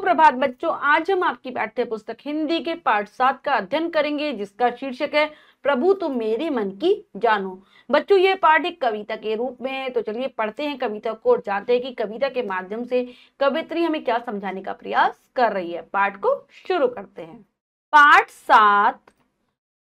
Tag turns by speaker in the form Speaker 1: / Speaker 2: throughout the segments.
Speaker 1: सुप्रभात बच्चों, आज हम आपकी पाठ्य पुस्तक हिंदी के पाठ 7 का अध्ययन करेंगे, जिसका शीर्षक है प्रभु तुम मेरे मन की जानो। बच्चों, ये पाठ एक कविता के रूप में है, तो चलिए पढ़ते हैं कविता को और जानते हैं कि कविता के माध्यम से कवित्री हमें क्या समझाने का प्रयास कर रही है। पाठ को शुरू करते हैं। पाठ 7,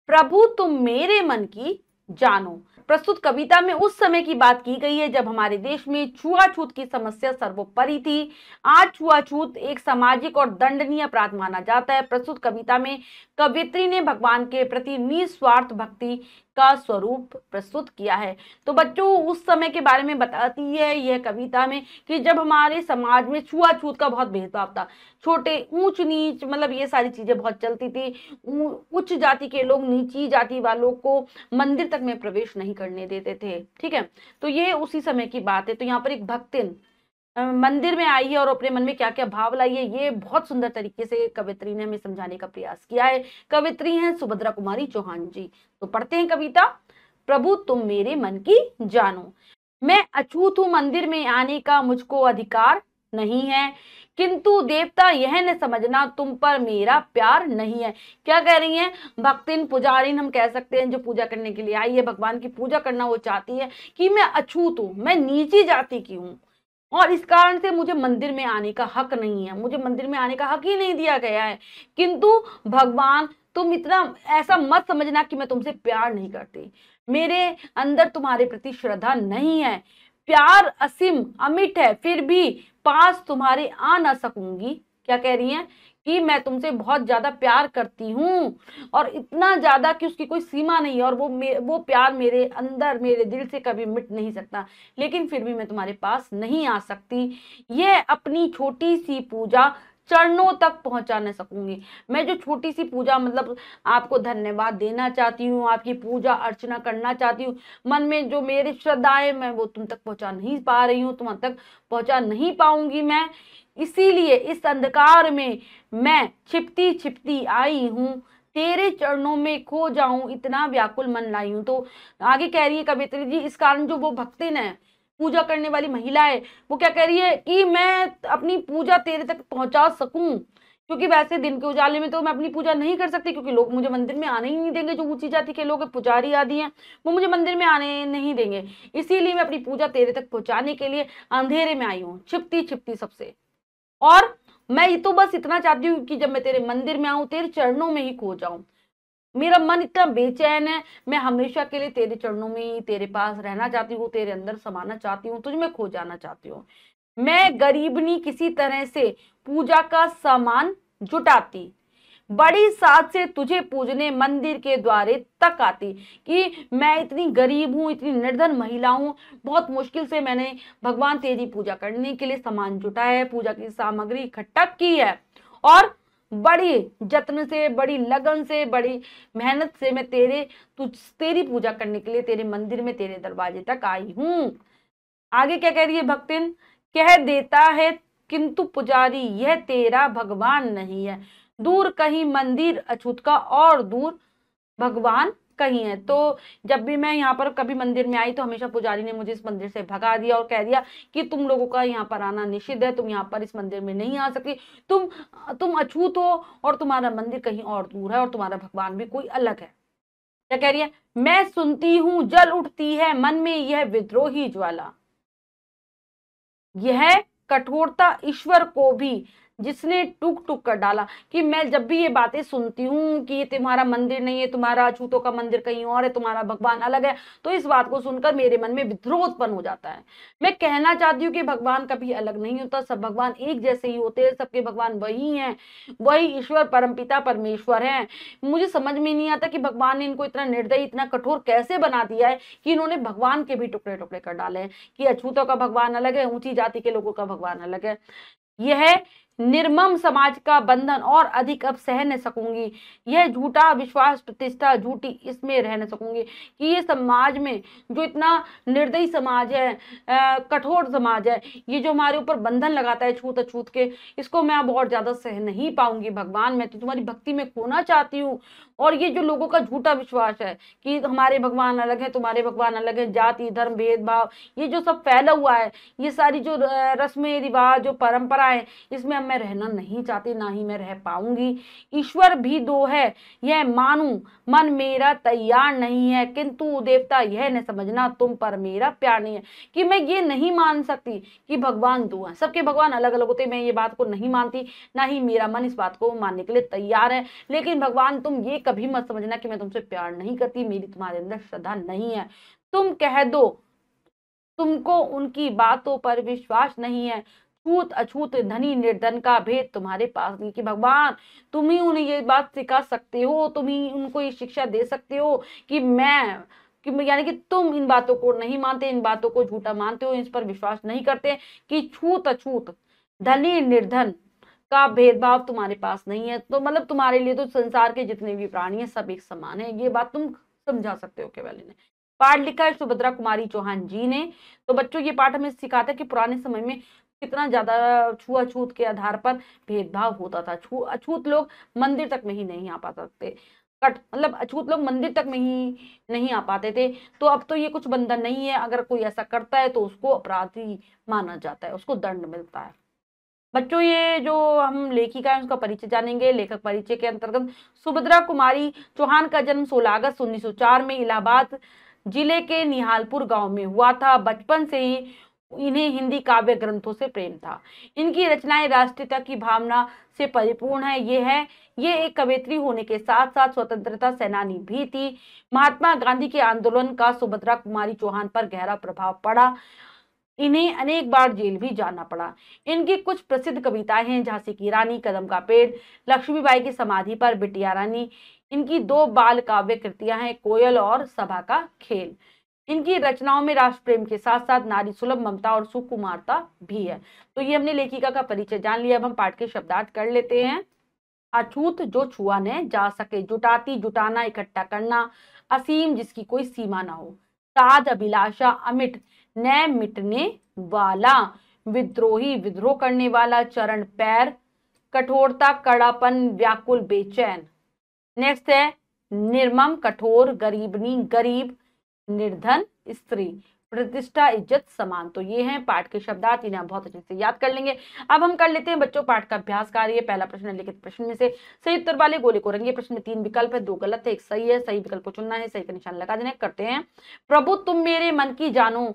Speaker 1: प्रभु तुम मेरे मन की जानो। प्रस्तुत कविता में उस समय की बात की गई है जब हमारे देश में छुआछूत की समस्या सर्वोपरि थी। आज छुआछूत एक सामाजिक और दंडनीय अपराध माना जाता है। प्रस्तुत कविता में कवित्री ने भगवान के प्रति निस्वार्थ भक्ति का स्वरूप प्रस्तुत किया है। तो बच्चों, उस समय के बारे में बताती है यह कविता में कि जब हमारे समाज में छुआछूत का बहुत भेदभाव था। छोटे ऊंच नीच मतलब ये सारी चीजें बहुत चलती थी। उच्च जाति के लोग नीची जाति वालों को मंदिर तक में प्रवेश नहीं करने देते थे। ठीक है, तो ये उसी समय की बात है। तो यहाँ पर एक भक्तिन मंदिर में आई है और अपने मन में क्या क्या भाव लाई है, ये बहुत सुंदर तरीके से कवित्री ने हमें समझाने का प्रयास किया है। कवित्री हैं सुभद्रा कुमारी चौहान जी। तो पढ़ते हैं कविता। प्रभु तुम मेरे मन की जानो। मैं अछूत हूं, मंदिर में आने का मुझको अधिकार नहीं है, किंतु देवता यह न समझना तुम पर मेरा प्यार नहीं है। क्या कह रही हैं? भक्तिन, पुजारिन हम कह सकते हैं, जो पूजा करने के लिए आई है, भगवान की पूजा करना वो चाहती है कि मैं अछूत हूं, मैं नीची जाति की हूं और इस कारण से मुझे मंदिर में आने का हक नहीं है, मुझे मंदिर में आने का हक ही नहीं दिया गया है। किंतु भगवान, तुम इतना ऐसा मत समझना कि मैं तुमसे प्यार नहीं करती। मेरे अंदर तुम्हारे प्रति श्रद्धा नहीं है, प्यार असीम अमिट है, फिर भी पास तुम्हारे आ ना सकूंगी। क्या कह रही हैं? कि मैं तुमसे बहुत ज्यादा प्यार करती हूँ और इतना ज्यादा कि उसकी कोई सीमा नहीं है और वो प्यार मेरे अंदर, मेरे दिल से कभी मिट नहीं सकता, लेकिन फिर भी मैं तुम्हारे पास नहीं आ सकती। यह अपनी छोटी सी पूजा चरणों तक पहुंचा न सकूंगी। मैं जो छोटी सी पूजा मतलब आपको धन्यवाद देना चाहती हूँ, आपकी पूजा अर्चना करना चाहती हूँ, मन में जो मेरी श्रद्धा है मैं वो तुम तक पहुंचा नहीं पा रही हूँ, तुम तक पहुंचा नहीं पाऊंगी मैं। इसीलिए इस अंधकार में मैं छिपती छिपती आई हूँ, तेरे चरणों में खो जाऊं, इतना व्याकुल मन लाई हूं। तो आगे कह रही है कवित्री जी, इस कारण जो वो भक्तिन है, पूजा करने वाली महिला है, वो क्या कह रही है कि मैं अपनी पूजा तेरे तक पहुंचा सकूं, क्योंकि वैसे दिन के उजाले में तो मैं अपनी पूजा नहीं कर सकती, क्योंकि लोग मुझे मंदिर में आने ही नहीं देंगे। जो ऊंची जाति के लोग पुजारी आदि हैं वो मुझे मंदिर में आने नहीं देंगे। इसीलिए मैं अपनी पूजा तेरे तक पहुंचाने के लिए अंधेरे में आई हूँ, छिपती छिपती सबसे। और मैं तो बस इतना चाहती हूँ कि जब मैं तेरे मंदिर में आऊं, तेरे चरणों में ही खो जाऊं। मेरा मन इतना बेचैन है, मैं हमेशा के लिए तेरे चरणों में ही, तेरे पास रहना चाहती हूँ, तेरे अंदर समाना चाहती हूँ, तुझ में खो जाना चाहती हूँ। मैं गरीबनी किसी तरह से पूजा का सामान जुटाती, बड़ी साथ से तुझे पूजने मंदिर के द्वारे तक आती। कि मैं इतनी गरीब हूँ, इतनी निर्धन महिला हूँ, बहुत मुश्किल से मैंने भगवान तेरी पूजा करने के लिए सामान जुटाया है, पूजा की सामग्री इकट्ठा की है और बड़ी जत्न से, बड़ी लगन से, बड़ी मेहनत से मैं तेरी पूजा करने के लिए तेरे मंदिर में, तेरे दरवाजे तक आई हूँ। आगे क्या कह रही है भक्तिन? कह देता है किंतु पुजारी यह तेरा भगवान नहीं है, दूर कहीं मंदिर अछूत का और दूर भगवान कहीं है। तो जब भी मैं यहाँ पर कभी मंदिर में आई तो हमेशा पुजारी ने मुझे इस मंदिर से भगा दिया और कह दिया कि तुम लोगों का यहाँ पर आना निषिद्ध है, तुम यहाँ पर इस मंदिर में नहीं आ सकती, तुम अछूत हो और तुम्हारा मंदिर कहीं और दूर है और तुम्हारा भगवान भी कोई अलग है। क्या कह रही है? मैं सुनती हूँ जल उठती है मन में यह विद्रोही ज्वाला, यह कठोरता ईश्वर को भी जिसने टूक टूक कर डाला। कि मैं जब भी ये बातें सुनती हूँ कि ये तुम्हारा मंदिर नहीं है, तुम्हारा अछूतों का मंदिर कहीं और है, तुम्हारा भगवान अलग है, तो इस बात को सुनकर मेरे मन में विद्रोह उत्पन्न हो जाता है। मैं कहना चाहती हूँ कि भगवान कभी अलग नहीं होता, सब भगवान एक जैसे ही होते हैं, सबके भगवान वही हैं, वही ईश्वर परमपिता परमेश्वर है। मुझे समझ में नहीं आता कि भगवान ने इनको इतना निर्दयी, इतना कठोर कैसे बना दिया है कि इन्होंने भगवान के भी टुकड़े टुकड़े कर डाले हैं, कि अछूतों का भगवान अलग है, ऊंची जाति के लोगों का भगवान अलग है। यह निर्मम समाज का बंधन और अधिक अब सह न सकूंगी, यह झूठा विश्वास प्रतिष्ठा झूठी इसमें रह न सकूंगी। कि ये समाज में जो इतना निर्दयी समाज है, कठोर समाज है, ये जो हमारे ऊपर बंधन लगाता है छूत अछूत के, इसको मैं अब और ज्यादा सह नहीं पाऊंगी। भगवान, मैं तो तुम्हारी भक्ति में खोना चाहती हूँ। और ये जो लोगों का झूठा विश्वास है कि हमारे भगवान अलग है, तुम्हारे भगवान अलग है, जाति धर्म भेदभाव, ये जो सब फैला हुआ है, ये सारी जो रस्में रिवाज, जो परंपराएं, इसमें मैं रहना नहीं चाहती, ना ही मैं रह पाऊंगी। ईश्वर भी दो है, यह मानूं, मन मेरा तैयार नहीं है, किंतु देवता यह न समझना तुम पर मेरा प्यार नहीं है। कि मैं ये नहीं मान सकती कि भगवान दो हैं, सबके भगवान अलग अलग होते हैं, मैं ये बात को नहीं मानती, ना ही मेरा मन इस बात को मानने के लिए तैयार है। लेकिन भगवान तुम ये कभी मत समझना कि मैं तुमसे प्यार नहीं करती, मेरी तुम्हारे अंदर श्रद्धा नहीं है। तुम कह दो तुमको उनकी बातों पर विश्वास नहीं है, छूत अछूत धनी निर्धन का भेद तुम्हारे पास नहीं। कि भगवान तुम ही उन्हें ये बात सिखा सकते हो, तुम ही उनको ये शिक्षा दे सकते हो कि मैं यानी कि तुम इन बातों को नहीं मानते, इन बातों को झूठा मानते हो, इस पर विश्वास नहीं करते कि छूत अछूत धनी निर्धन का भेदभाव तुम्हारे पास नहीं है। तो मतलब तुम्हारे लिए तो संसार के जितने भी प्राणी हैं सब एक समान है, ये बात तुम समझा सकते हो केवल इन्हें। पाठ लिखा है सुभद्रा कुमारी चौहान जी ने। तो बच्चों ये पाठ हमें सिखाता है कि पुराने समय में कितना ज्यादा छुआछूत के आधार पर भेदभाव होता था। अछूत लोग मंदिर तक में ही नहीं आ पाते थे, मतलब अछूत लोग मंदिर तक में ही नहीं आ पाते थे। तो अब तो ये कुछ बंधन नहीं है, अगर कोई ऐसा करता है तो उसको अपराधी माना जाता है, उसको दंड मिलता है। बच्चों ये जो हम लेखिका है उसका परिचय जानेंगे। लेखक परिचय के अंतर्गत सुभद्रा कुमारी चौहान का जन्म 16 अगस्त 1904 में इलाहाबाद जिले के निहालपुर गांव में हुआ था। बचपन से ही इन्हें हिंदी काव्य ग्रंथों से प्रेम था। इनकी रचनाएं राष्ट्रीयता की भावना से परिपूर्ण है। ये एक कवयित्री होने के साथ साथ स्वतंत्रता सेनानी भी थी। महात्मा गांधी के आंदोलन का सुभद्रा कुमारी चौहान पर गहरा प्रभाव पड़ा। इन्हें अनेक बार जेल भी जाना पड़ा। इनकी कुछ प्रसिद्ध कविताएं हैं, झांसी की रानी, कदम का पेड़, लक्ष्मीबाई की समाधि पर, बिटिया रानी। इनकी 2 बाल काव्य कृतियां हैं, कोयल और सभा का खेल। इनकी रचनाओं में राष्ट्र प्रेम के साथ साथ नारी सुलभ ममता और सुकुमारता भी है। तो ये हमने लेखिका का परिचय जान लिया। अब हम पाठ के शब्दार्थ कर लेते हैं। अछूत जो छुआ न जा सके, जुटाती जुटाना इकट्ठा करना, असीम जिसकी कोई सीमा ना हो, साध अभिलाषा अमिट न मिटने वाला, विद्रोही विद्रोह करने वाला, चरण पैर, कठोरता कड़ापन, व्याकुल बेचैन। नेक्स्ट है निर्मम कठोर, गरीबनी गरीब, निर्धन स्त्री, प्रतिष्ठा इज्जत समान। तो ये हैं पाठ के शब्दार्थ, इन्हें आप बहुत अच्छे से याद कर लेंगे। अब हम कर लेते हैं बच्चों पाठ का अभ्यास कार्य। पहला प्रश्न लिखित प्रश्न में से सही उत्तर वाले गोले को रंगे। प्रश्न में 3 विकल्प है, 2 गलत है, 1 सही है। सही विकल्प को चुनना है, सही का निशान लगा देना है। करते हैं। प्रभु तुम मेरे मन की जानो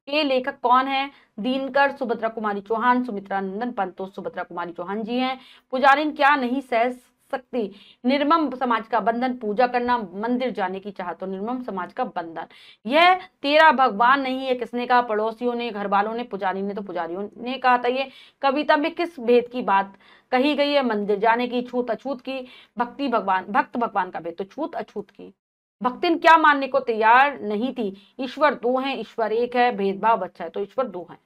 Speaker 1: के लेखक कौन है? दिनकर, सुभद्रा कुमारी चौहान, सुमित्रा नंदन पंत। तो सुभद्रा कुमारी चौहान जी हैं। पुजारिन क्या नहीं सह सकती? निर्मम समाज का बंधन, पूजा करना, मंदिर जाने की चाह। तो निर्मम समाज का बंधन। यह तेरा भगवान नहीं है, किसने कहा? पड़ोसियों ने, घर वालों ने, पुजारी ने। तो पुजारियों ने कहा था। ये कविता में किस भेद की बात कही गई है? मंदिर जाने की, छूत अछूत की, भक्त भगवान का भेद। तो छूत अछूत की। भक्तिन क्या मानने को तैयार नहीं थी? ईश्वर 2 है, ईश्वर 1 है, भेदभाव अच्छा है। तो ईश्वर 2 है।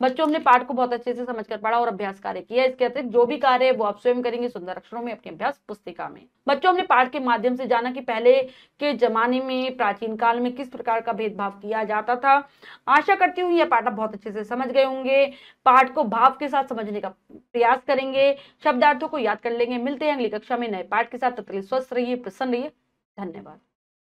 Speaker 1: बच्चों हमने पाठ को बहुत अच्छे से समझकर पढ़ा और अभ्यास कार्य किया। इसके अतिरिक्त जो भी कार्य है वो आप स्वयं करेंगे सुंदर अक्षरों में अपनी अभ्यास पुस्तिका में। बच्चों हमने पाठ के माध्यम से जाना कि पहले के जमाने में, प्राचीन काल में किस प्रकार का भेदभाव किया जाता था। आशा करती हूँ यह पाठ आप बहुत अच्छे से समझ गए होंगे। पाठ को भाव के साथ समझने का प्रयास करेंगे, शब्दार्थों को याद कर लेंगे। मिलते हैं अगली कक्षा में नए पाठ के साथ। तब तक स्वस्थ रहिए, प्रसन्न रहिए। धन्यवाद।